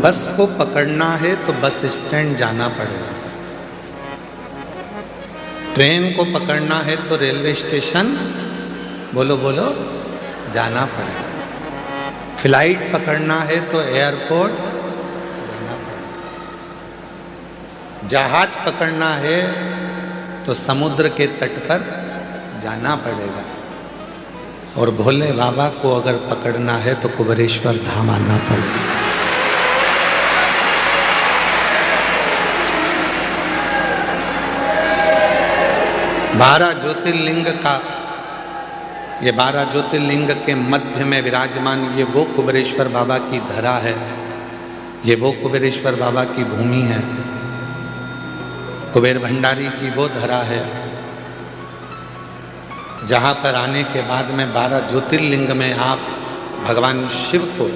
बस को पकड़ना है तो बस स्टैंड जाना पड़ेगा, ट्रेन को पकड़ना है तो रेलवे स्टेशन बोलो बोलो जाना पड़ेगा, फ्लाइट पकड़ना है तो एयरपोर्ट जाना पड़ेगा, जहाज पकड़ना है तो समुद्र के तट पर जाना पड़ेगा, और भोले बाबा को अगर पकड़ना है तो कुबेरेश्वर धाम आना पड़ेगा। बारह ज्योतिर्लिंग का, ये 12 ज्योतिर्लिंग के मध्य में विराजमान ये वो कुबेरेश्वर बाबा की धरा है, ये वो कुबेरेश्वर बाबा की भूमि है, कुबेर भंडारी की वो धरा है जहाँ पर आने के बाद में 12 ज्योतिर्लिंग में आप भगवान शिव को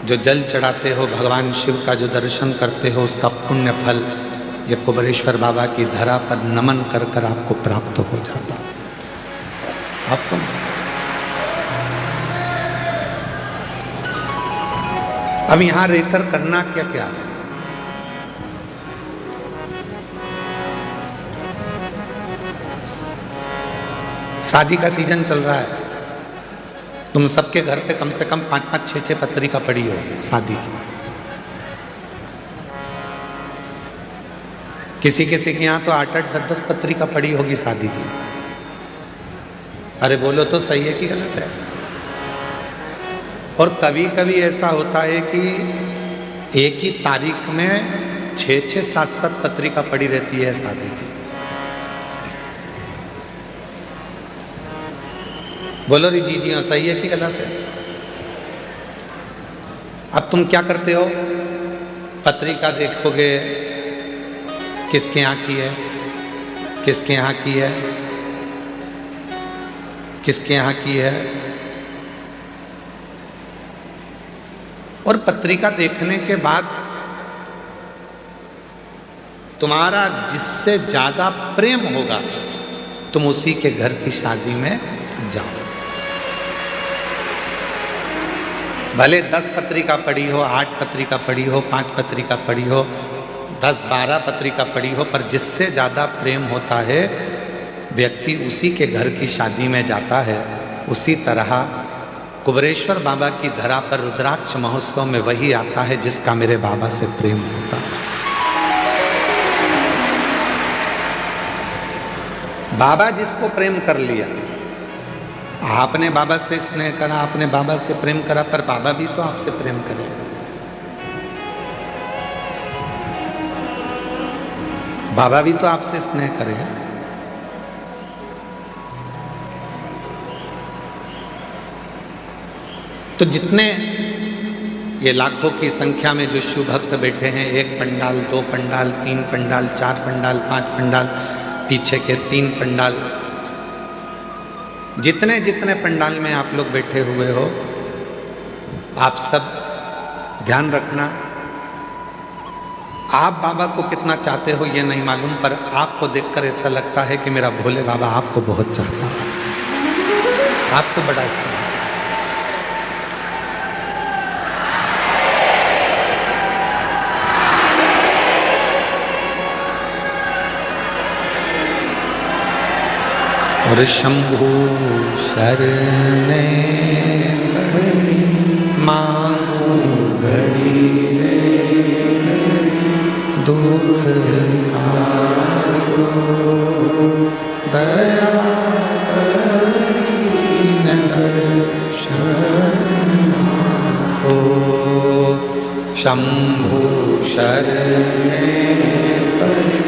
जो जल चढ़ाते हो, भगवान शिव का जो दर्शन करते हो, उसका पुण्य फल ये कुबेरेश्वर बाबा की धरा पर नमन कर कर आपको प्राप्त हो जाता है। आपको अब यहां रहकर करना क्या क्या है? शादी का सीजन चल रहा है, तुम सबके घर पे कम से कम 5-5, 6-6 पत्रिका पड़ी होगी शादी की। किसी किसी के यहाँ तो 8-8, 10-10 पत्रिका पड़ी होगी शादी की। अरे बोलो तो सही है कि गलत है? और कभी कभी ऐसा होता है कि एक ही तारीख में 6-6, 7-7 पत्रिका पड़ी रहती है शादी की। बोलो री जी हाँ, सही है कि गलत है? अब तुम क्या करते हो? पत्रिका देखोगे किसके यहाँ की है, किसके यहाँ की है, किसके यहाँ की है, और पत्रिका देखने के बाद तुम्हारा जिससे ज्यादा प्रेम होगा तुम उसी के घर की शादी में जाओ। भले 10 पत्रिका पड़ी हो, 8 पत्रिका पड़ी हो, 5 पत्रिका पड़ी हो, 10-12 पत्रिका पड़ी हो, पर जिससे ज़्यादा प्रेम होता है व्यक्ति उसी के घर की शादी में जाता है। उसी तरह कुबेरेश्वर बाबा की धरा पर रुद्राक्ष महोत्सव में वही आता है जिसका मेरे बाबा से प्रेम होता है। बाबा जिसको प्रेम कर लिया, आपने बाबा से स्नेह करा, आपने बाबा से प्रेम करा, पर बाबा भी तो आपसे प्रेम करे। बाबा भी तो आपसे स्नेह करे। तो जितने ये लाखों की संख्या में जो शिव भक्त बैठे हैं, 1 पंडाल, 2 पंडाल, 3 पंडाल, 4 पंडाल, 5 पंडाल, पीछे के 3 पंडाल, जितने जितने पंडाल में आप लोग बैठे हुए हो, आप सब ध्यान रखना, आप बाबा को कितना चाहते हो ये नहीं मालूम, पर आपको देखकर ऐसा लगता है कि मेरा भोले बाबा आपको बहुत चाहता है, आपको बड़ा स्नेह। और शंभु शरणे पड़ी मांगू घड़ी रे दुख कारो दया करीन दर्शन तो शंभु शरणे पड़ी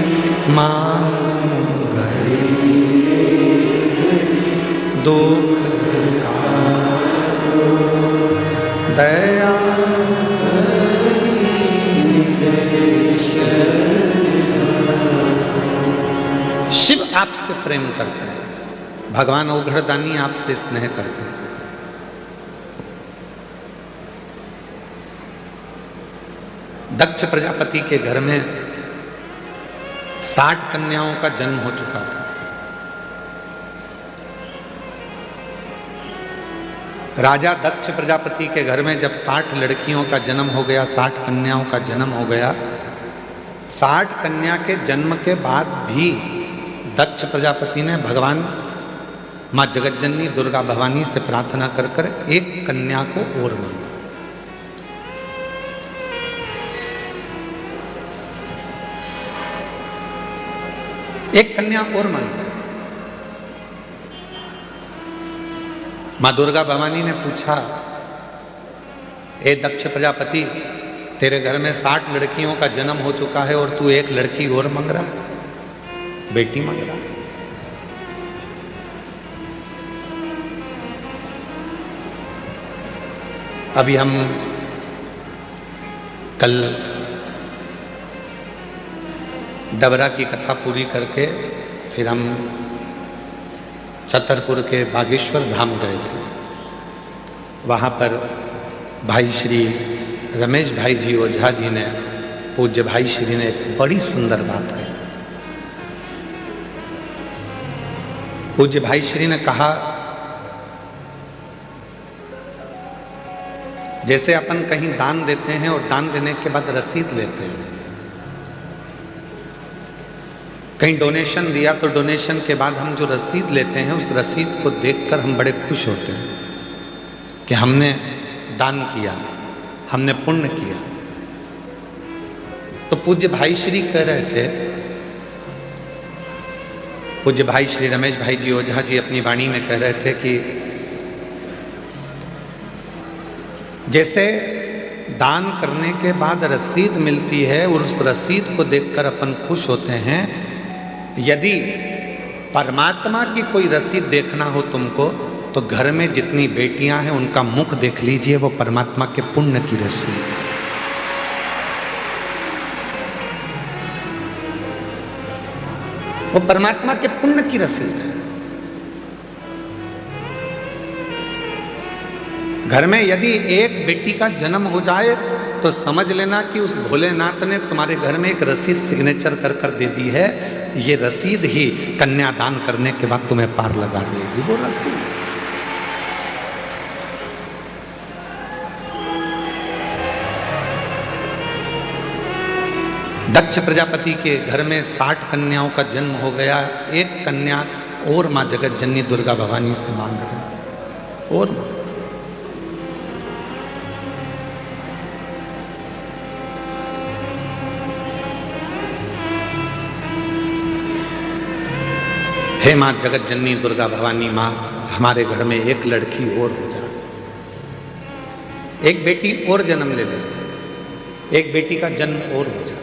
मांगू घड़ी दुख कारो दया शिव आपसे प्रेम करते हैं, भगवान ओघड़दानी आपसे स्नेह करते हैं। दक्ष प्रजापति के घर में 60 कन्याओं का जन्म हो चुका था। राजा दक्ष प्रजापति के घर में जब 60 लड़कियों का जन्म हो गया, 60 कन्याओं का जन्म हो गया, 60 कन्या के जन्म के बाद भी दक्ष प्रजापति ने भगवान माँ जगतजननी दुर्गा भवानी से प्रार्थना कर कर एक कन्या को और मांगा। एक कन्या और मांगा। माँ दुर्गा भवानी ने पूछा, ए दक्ष प्रजापति, तेरे घर में 60 लड़कियों का जन्म हो चुका है और तू एक लड़की और मांग रहा है, बेटी मांग रहा है। अभी हम कल डबरा की कथा पूरी करके फिर हम छतरपुर के बागेश्वर धाम गए थे। वहाँ पर भाई श्री रमेश भाई जी ओझा जी ने, पूज्य भाई श्री ने एक बड़ी सुंदर बात कही। पूज्य भाई श्री ने कहा, जैसे अपन कहीं दान देते हैं और दान देने के बाद रसीद लेते हैं, कहीं डोनेशन दिया तो डोनेशन के बाद हम जो रसीद लेते हैं उस रसीद को देखकर हम बड़े खुश होते हैं कि हमने दान किया, हमने पुण्य किया। तो पूज्य भाई श्री कह रहे थे, पूज्य भाई श्री रमेश भाई जी ओझा जी अपनी वाणी में कह रहे थे कि जैसे दान करने के बाद रसीद मिलती है और उस रसीद को देखकर अपन खुश होते हैं, यदि परमात्मा की कोई रसीद देखना हो तुमको तो घर में जितनी बेटियां हैं उनका मुख देख लीजिए, वो परमात्मा के पुण्य की रसीद है। वो परमात्मा के पुण्य की रसीद है। घर में यदि एक बेटी का जन्म हो जाए तो समझ लेना कि उस भोलेनाथ ने तुम्हारे घर में एक रसीद सिग्नेचर कर कर दे दी है। ये रसीद ही कन्यादान करने के बाद तुम्हें पार लगा देगी, वो रसीद। दक्ष प्रजापति के घर में 60 कन्याओं का जन्म हो गया, एक कन्या और माँ जगतजननी दुर्गा भवानी से मांग रहे और हे माँ जगतजननी दुर्गा भवानी, माँ हमारे घर में एक लड़की और हो जा, एक बेटी और जन्म ले ले, एक बेटी का जन्म और हो जा।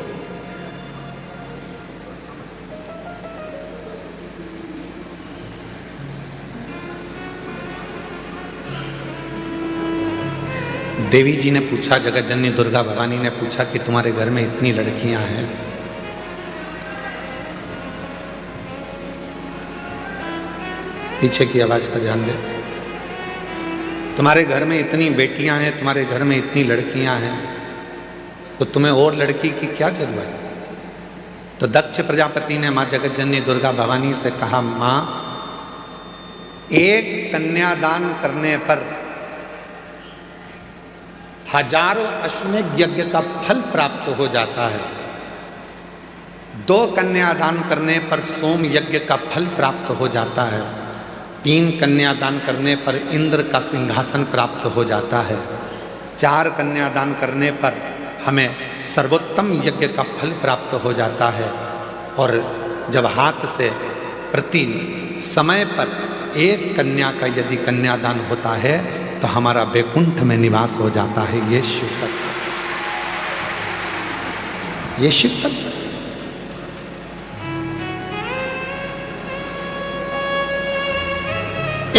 देवी जी ने पूछा, जगतजननी दुर्गा भवानी ने पूछा कि तुम्हारे घर में इतनी लड़कियां हैं, पीछे की आवाज का ध्यान दे, तुम्हारे घर में इतनी बेटियां हैं, तुम्हारे घर में इतनी लड़कियां हैं, तो तुम्हें और लड़की की क्या जरूरत? तो दक्ष प्रजापति ने माँ जगतजननी दुर्गा भवानी से कहा, माँ एक कन्यादान करने पर हजारों अश्वमेध यज्ञ का फल प्राप्त हो जाता है, 2 कन्यादान करने पर सोम यज्ञ का फल प्राप्त हो जाता है, 3 कन्यादान करने पर इंद्र का सिंहासन प्राप्त हो जाता है, 4 कन्यादान करने पर हमें सर्वोत्तम यज्ञ का फल प्राप्त हो जाता है, और जब हाथ से प्रति समय पर 1 कन्या का यदि कन्यादान होता है तो हमारा वैकुंठ में निवास हो जाता है। ये शिव तत्व, ये शिव तत्व।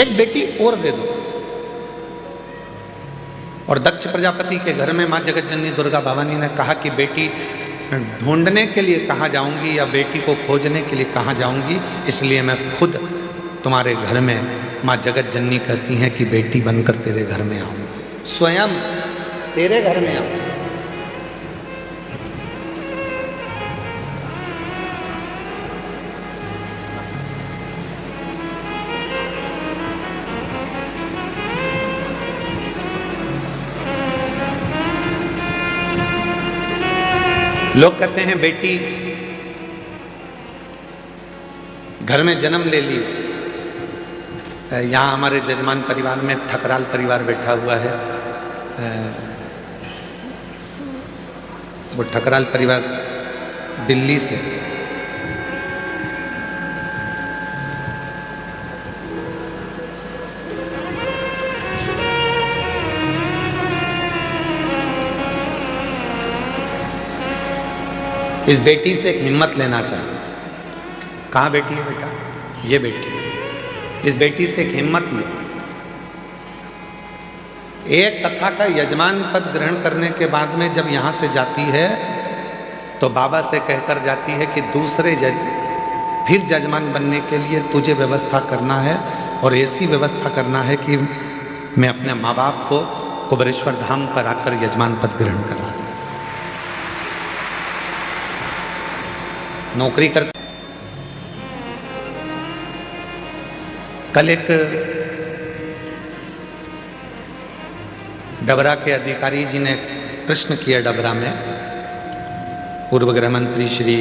एक बेटी और दे दो। और दक्ष प्रजापति के घर में माँ जगतजननी दुर्गा भवानी ने कहा कि बेटी ढूंढने के लिए कहाँ जाऊंगी या बेटी को खोजने के लिए कहाँ जाऊंगी, इसलिए मैं खुद तुम्हारे घर में, माँ जगतजननी कहती हैं कि बेटी बनकर तेरे घर में आऊंगी, स्वयं तेरे घर में आऊंगी। लोग कहते हैं बेटी घर में जन्म ले ली। यहाँ हमारे जजमान परिवार में ठकराल परिवार बैठा हुआ है। वो ठकराल परिवार दिल्ली से। इस बेटी से एक हिम्मत लेना चाहिए। कहाँ बेटी है बेटा? ये बेटी है। इस बेटी से एक हिम्मत लो। एक कथा का यजमान पद ग्रहण करने के बाद में जब यहाँ से जाती है तो बाबा से कहकर जाती है कि दूसरे फिर जजमान बनने के लिए तुझे व्यवस्था करना है, और ऐसी व्यवस्था करना है कि मैं अपने माँ बाप को कुबेरेश्वर धाम पर आकर यजमान पद ग्रहण करा। नौकरी कर। कल एक डबरा के अधिकारी जी ने प्रश्न किया डबरा में, पूर्व गृह मंत्री श्री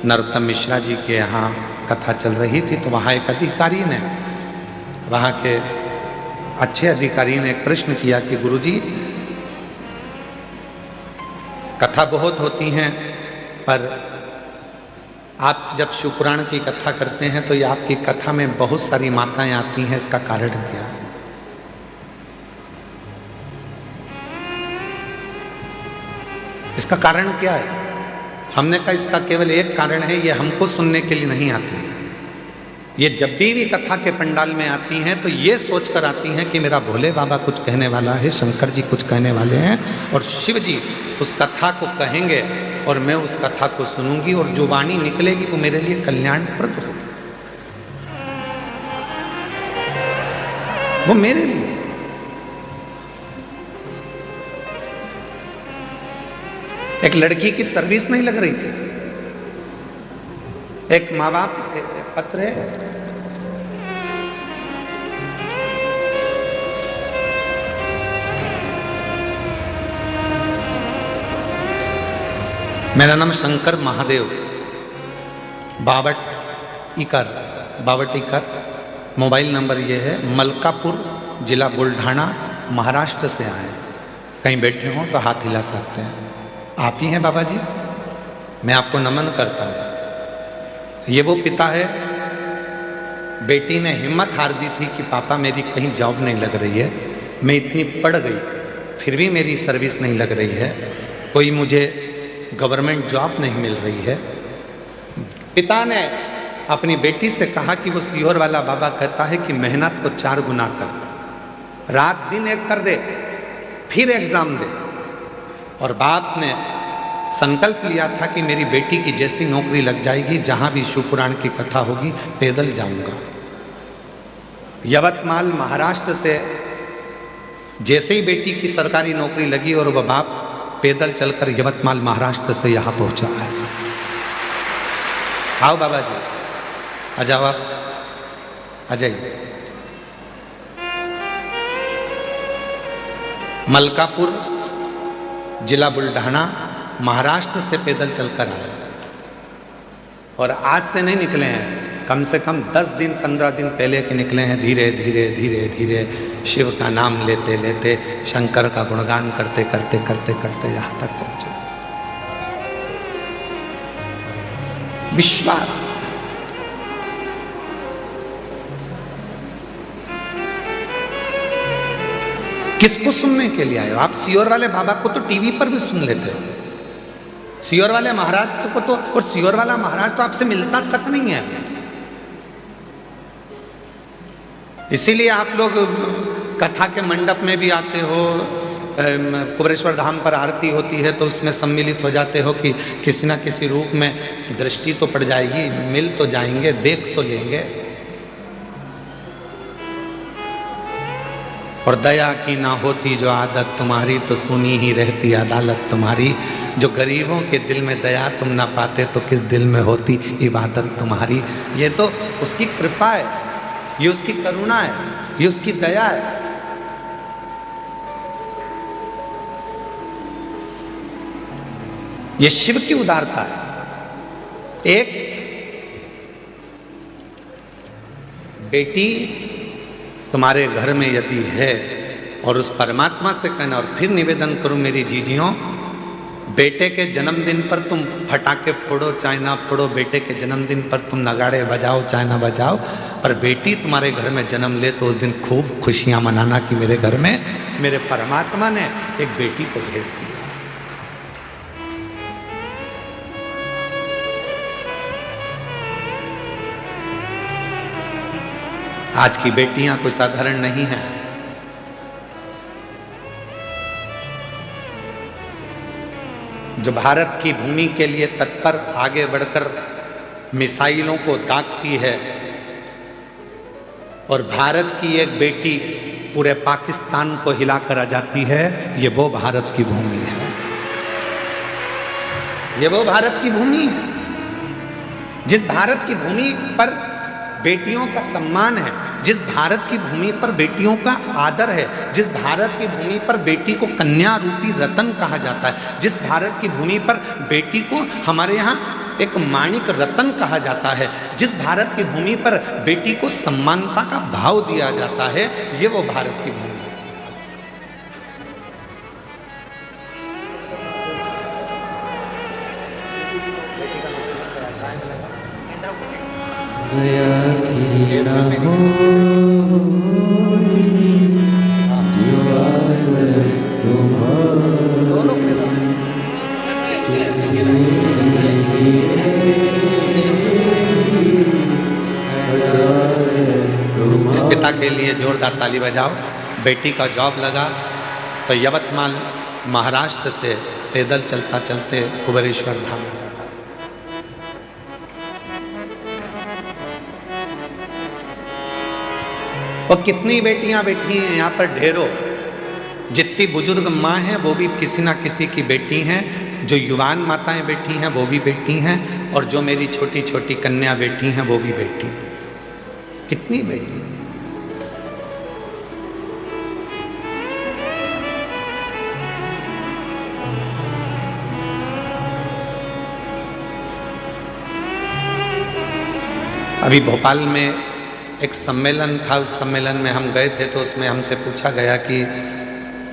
नरोत्तम मिश्रा जी के यहाँ कथा चल रही थी, तो वहाँ एक अधिकारी ने, वहाँ के अच्छे अधिकारी ने एक प्रश्न किया कि गुरुजी कथा बहुत होती हैं, पर आप जब शिवपुराण की कथा करते हैं तो ये आपकी कथा में बहुत सारी माताएं आती हैं, इसका कारण क्या है? इसका कारण क्या है? हमने कहा इसका केवल एक कारण है, ये हमको सुनने के लिए नहीं आती है। ये जब भी कथा के पंडाल में आती हैं तो ये सोचकर आती हैं कि मेरा भोले बाबा कुछ कहने वाला है, शंकर जी कुछ कहने वाले हैं, और शिव जी उस कथा को कहेंगे और मैं उस कथा को सुनूंगी, और जो वाणी निकलेगी वो मेरे लिए कल्याणप्रद होगी, वो मेरे लिए। एक लड़की की सर्विस नहीं लग रही थी, एक माँ बाप पत्र है, मेरा नाम शंकर महादेव, बावट इकर, मोबाइल नंबर ये है, मलकापुर जिला बुल्ढाना महाराष्ट्र से आए। कहीं बैठे हों तो हाथ हिला सकते हैं। आप ही हैं बाबा जी? मैं आपको नमन करता हूँ। ये वो पिता है, बेटी ने हिम्मत हार दी थी कि पापा मेरी कहीं जॉब नहीं लग रही है, मैं इतनी पढ़ गई फिर भी मेरी सर्विस नहीं लग रही है, कोई मुझे गवर्नमेंट जॉब नहीं मिल रही है। पिता ने अपनी बेटी से कहा कि वो सीहोर वाला बाबा कहता है कि मेहनत को 4 गुना कर, रात दिन एक कर दे, फिर एग्जाम दे। और बाप ने संकल्प लिया था कि मेरी बेटी की जैसी नौकरी लग जाएगी, जहां भी शिवपुराण की कथा होगी पैदल जाऊंगा। यवतमाल महाराष्ट्र से जैसे ही बेटी की सरकारी नौकरी लगी और वह बाप पैदल चलकर यवतमाल महाराष्ट्र से यहां पहुंचा है। आओ बाबा जी, आ जाओ, आप आ जाइए। मलकापुर जिला बुल्ढाना महाराष्ट्र से पैदल चलकर आए, और आज से नहीं निकले हैं, कम से कम 10 दिन 15 दिन पहले के निकले हैं। धीरे धीरे धीरे धीरे शिव का नाम लेते लेते, शंकर का गुणगान करते करते करते करते यहां तक पहुंचे। विश्वास, किसको सुनने के लिए आए हो आप? सीहोर वाले बाबा को तो टीवी पर भी सुन लेते हो, सीहोर वाले महाराज को तो, और सीहोर वाला महाराज तो आपसे मिलता तक नहीं है। इसीलिए आप लोग कथा के मंडप में भी आते हो, कुबेरेश्वर धाम पर आरती होती है तो उसमें सम्मिलित हो जाते हो कि किसी ना किसी रूप में दृष्टि तो पड़ जाएगी, मिल तो जाएंगे, देख तो लेंगे। और दया की ना होती जो आदत तुम्हारी, तो सुनी ही रहती अदालत तुम्हारी। जो गरीबों के दिल में दया तुम ना पाते, तो किस दिल में होती इबादत तुम्हारी। ये तो उसकी कृपा है, ये उसकी करुणा है, ये उसकी दया है। ये शिव की उदारता है। एक बेटी तुम्हारे घर में यदि है और उस परमात्मा से कहना, और फिर निवेदन करूं मेरी जीजियों, बेटे के जन्मदिन पर तुम फटाके फोड़ो चाहे ना फोड़ो, बेटे के जन्मदिन पर तुम नगाड़े बजाओ चाहे ना बजाओ, पर बेटी तुम्हारे घर में जन्म ले तो उस दिन खूब खुशियां मनाना कि मेरे घर में मेरे परमात्मा ने एक बेटी को भेज दिया। आज की बेटियां कोई साधारण नहीं है। जो भारत की भूमि के लिए तत्पर आगे बढ़कर मिसाइलों को दागती है, और भारत की एक बेटी पूरे पाकिस्तान को हिलाकर आ जाती है, ये वो भारत की भूमि है। ये वो भारत की भूमि है जिस भारत की भूमि पर बेटियों का सम्मान है, जिस भारत की भूमि पर बेटियों का आदर है, जिस भारत की भूमि पर बेटी को कन्या रूपी रतन कहा जाता है, जिस भारत की भूमि पर बेटी को हमारे यहाँ एक माणिक रतन कहा जाता है, जिस भारत की भूमि पर बेटी को सम्मानता का भाव दिया जाता है, ये वो भारत की भूमि है। दया की न होती जो आदत तुम्हारी। इस पिता के लिए जोरदार ताली बजाओ। बेटी का जॉब लगा तो यवतमाल महाराष्ट्र से पैदल चलता चलते कुबेरेश्वर धाम। और कितनी बेटियां बैठी हैं यहाँ पर ढेरों। जितनी बुजुर्ग माँ हैं वो भी किसी ना किसी की बेटी हैं, जो युवान माताएं बैठी हैं वो भी बेटी हैं, और जो मेरी छोटी छोटी कन्या बैठी हैं वो भी बेटी हैं। कितनी बेटी? अभी भोपाल में एक सम्मेलन था, उस सम्मेलन में हम गए थे, तो उसमें हमसे पूछा गया कि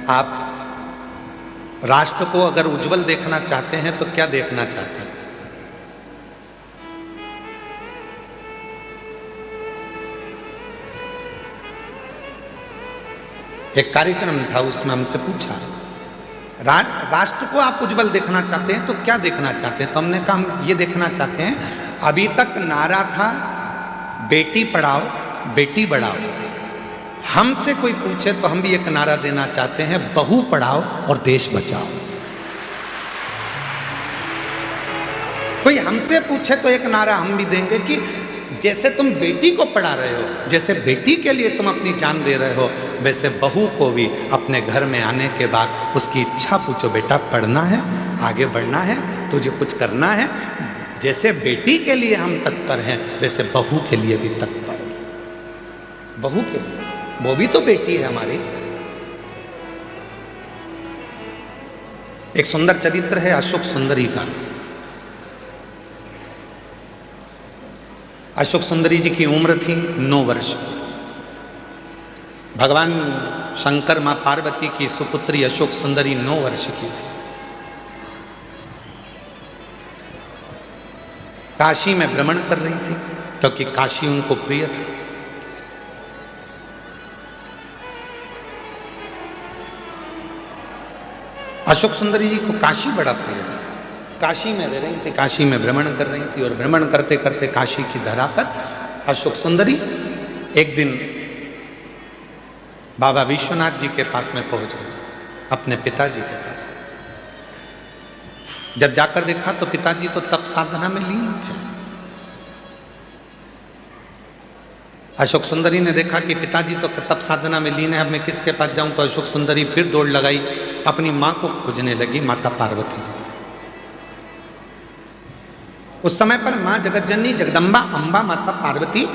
आप राष्ट्र को अगर उज्जवल देखना चाहते हैं तो क्या देखना चाहते हैं? एक कार्यक्रम था, उसमें हमसे पूछा राष्ट्र को आप उज्जवल देखना चाहते हैं तो क्या देखना चाहते हैं? तो हमने कहा हम ये देखना चाहते हैं, अभी तक नारा था बेटी पढ़ाओ बेटी बढ़ाओ, हमसे कोई पूछे तो हम भी एक नारा देना चाहते हैं, बहू पढ़ाओ और देश बचाओ। कोई हमसे पूछे तो एक नारा हम भी देंगे कि जैसे तुम बेटी को पढ़ा रहे हो, जैसे बेटी के लिए तुम अपनी जान दे रहे हो, वैसे बहू को भी अपने घर में आने के बाद उसकी इच्छा पूछो, बेटा पढ़ना है, आगे बढ़ना है, तुझे कुछ करना है। जैसे बेटी के लिए हम तत्पर हैं, वैसे बहू के लिए भी तत्पर। बहू के लिए, वो भी तो बेटी है हमारी। एक सुंदर चरित्र है अशोक सुंदरी का। अशोक सुंदरी जी की उम्र थी 9 वर्ष। भगवान शंकर मां पार्वती की सुपुत्री अशोक सुंदरी 9 वर्ष की थी। काशी में भ्रमण कर रही थी क्योंकि काशी उनको प्रिय था। अशोक सुंदरी जी को काशी बड़ा प्रिय था। काशी में रह रही थी, काशी में भ्रमण कर रही थी, और भ्रमण करते करते काशी की धरा पर अशोक सुंदरी एक दिन बाबा विश्वनाथ जी के पास में पहुंच गए, अपने पिताजी के पास। जब जाकर देखा तो पिताजी तो तप साधना में लीन थे। अशोक सुंदरी ने देखा कि पिताजी तो तप साधना में लीन है, अब मैं किसके पास जाऊं? तो अशोक सुंदरी फिर दौड़ लगाई, अपनी मां को खोजने लगी, माता पार्वती। उस समय पर मां जगतजननी जगदम्बा अंबा माता पार्वती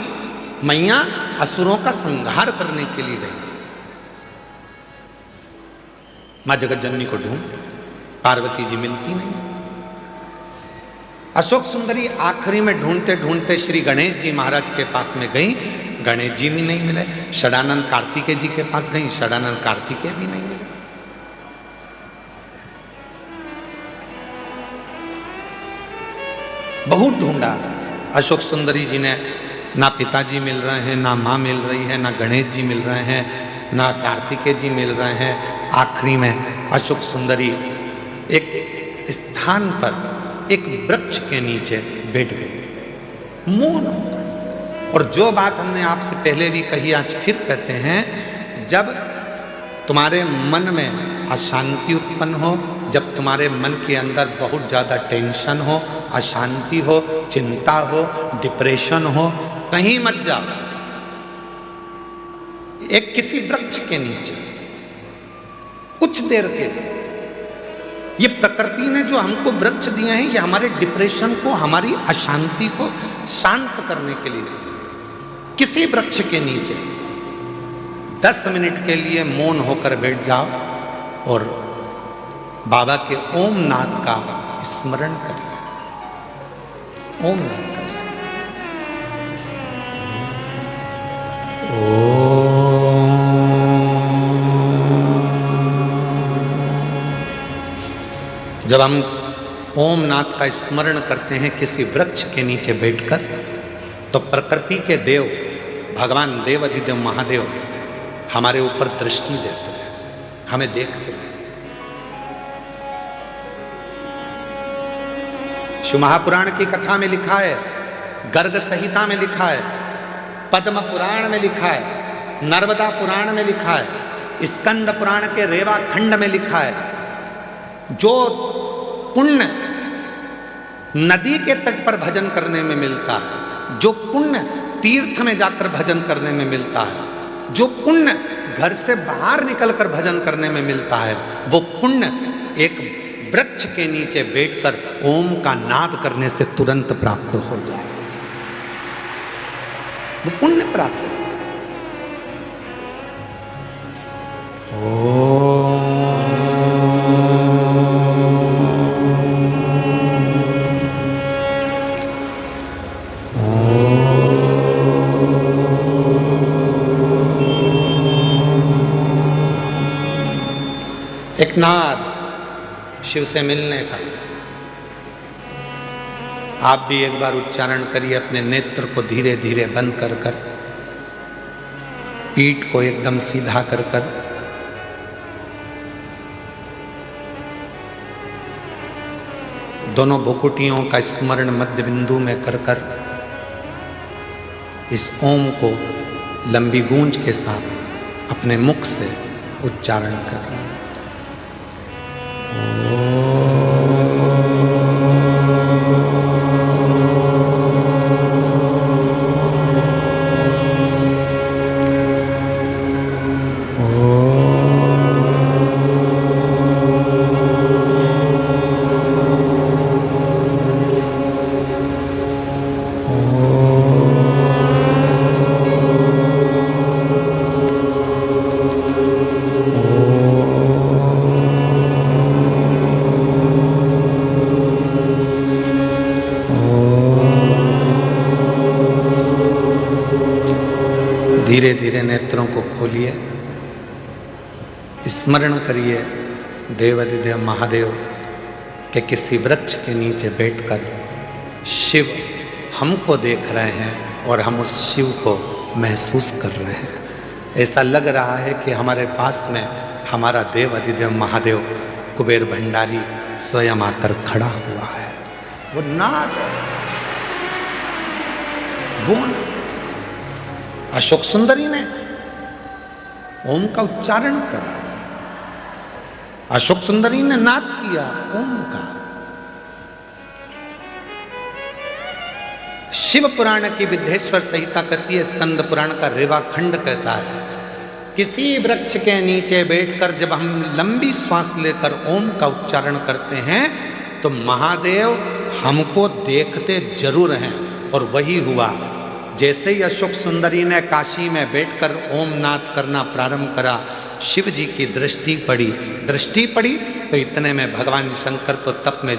मैया असुरों का संहार करने के लिए गई थी। मां जगतजननी को ढूंढ, पार्वती जी मिलती नहीं। अशोक सुंदरी आखिरी में ढूंढते ढूंढते श्री गणेश जी महाराज के पास में गई, गणेश जी भी नहीं मिले। षडानंद कार्तिकेय जी के पास गई, षडानंद कार्तिकेय भी नहीं मिले। बहुत ढूंढा अशोक सुंदरी जी ने, ना पिताजी मिल रहे हैं, ना माँ मिल रही है, ना गणेश जी मिल रहे हैं, ना कार्तिकेय जी मिल रहे हैं। आखिरी में अशोक सुंदरी एक स्थान पर एक वृक्ष के नीचे बैठ गई, मौन होकर। और जो बात हमने आपसे पहले भी कही, आज फिर कहते हैं, जब तुम्हारे मन में अशांति उत्पन्न हो, जब तुम्हारे मन के अंदर बहुत ज़्यादा टेंशन हो, अशांति हो, चिंता हो, डिप्रेशन हो, कहीं मत जाओ, एक किसी वृक्ष के नीचे कुछ देर के लिए। ये प्रकृति ने जो हमको वृक्ष दिए हैं, ये हमारे डिप्रेशन को, हमारी अशांति को शांत करने के लिए दिए। किसी वृक्ष के नीचे 10 मिनट के लिए मौन होकर बैठ जाओ और बाबा के ओम नाथ का स्मरण करिए। ओम नाथ का स्मरण। जब हम ओम नाथ का स्मरण करते हैं किसी वृक्ष के नीचे बैठकर, तो प्रकृति के देव भगवान देवाधिदेव महादेव हमारे ऊपर दृष्टि देते हैं, हमें देखते हैं। शिव महापुराण की कथा में लिखा है, गर्ग संहिता में लिखा है, पद्म पुराण में लिखा है, नर्मदा पुराण में लिखा है, स्कंद पुराण के रेवा खंड में लिखा है, जो पुण्य नदी के तट पर भजन करने में मिलता है, जो पुण्य तीर्थ में जाकर भजन करने में मिलता है, जो पुण्य घर से बाहर निकलकर भजन करने में मिलता है, वो पुण्य एक वृक्ष के नीचे बैठकर ओम का नाद करने से तुरंत प्राप्त हो जाएगा। वो पुण्य प्राप्त होगा। एक नाद शिव से मिलने का। आप भी एक बार उच्चारण करिए, अपने नेत्र को धीरे धीरे बंद कर कर, पीठ को एकदम सीधा कर कर, दोनों भुकुटियों का स्मरण मध्य बिंदु में कर कर इस ओम को लंबी गूंज के साथ अपने मुख से उच्चारण कर रहे हैं। धीरे धीरे नेत्रों को खोलिए, स्मरण करिए देवाधिदेव महादेव के किसी वृक्ष के नीचे बैठकर शिव हमको देख रहे हैं और हम उस शिव को महसूस कर रहे हैं। ऐसा लग रहा है कि हमारे पास में हमारा देवाधिदेव महादेव कुबेर भंडारी स्वयं आकर खड़ा हुआ है। वो नाद है, वो अशोक सुंदरी ने ओम का उच्चारण करा, अशोक सुंदरी ने नाद किया ओम का। शिव पुराण की विद्येश्वर संहिता कहती है, स्कंद पुराण का रेवा खंड कहता है, किसी वृक्ष के नीचे बैठकर जब हम लंबी श्वास लेकर ओम का उच्चारण करते हैं तो महादेव हमको देखते जरूर हैं। और वही हुआ। जैसे ही अशोक सुंदरी ने काशी में बैठकर ओम नाद करना प्रारंभ करा, शिव जी की दृष्टि पड़ी तो इतने में भगवान शंकर तो तप में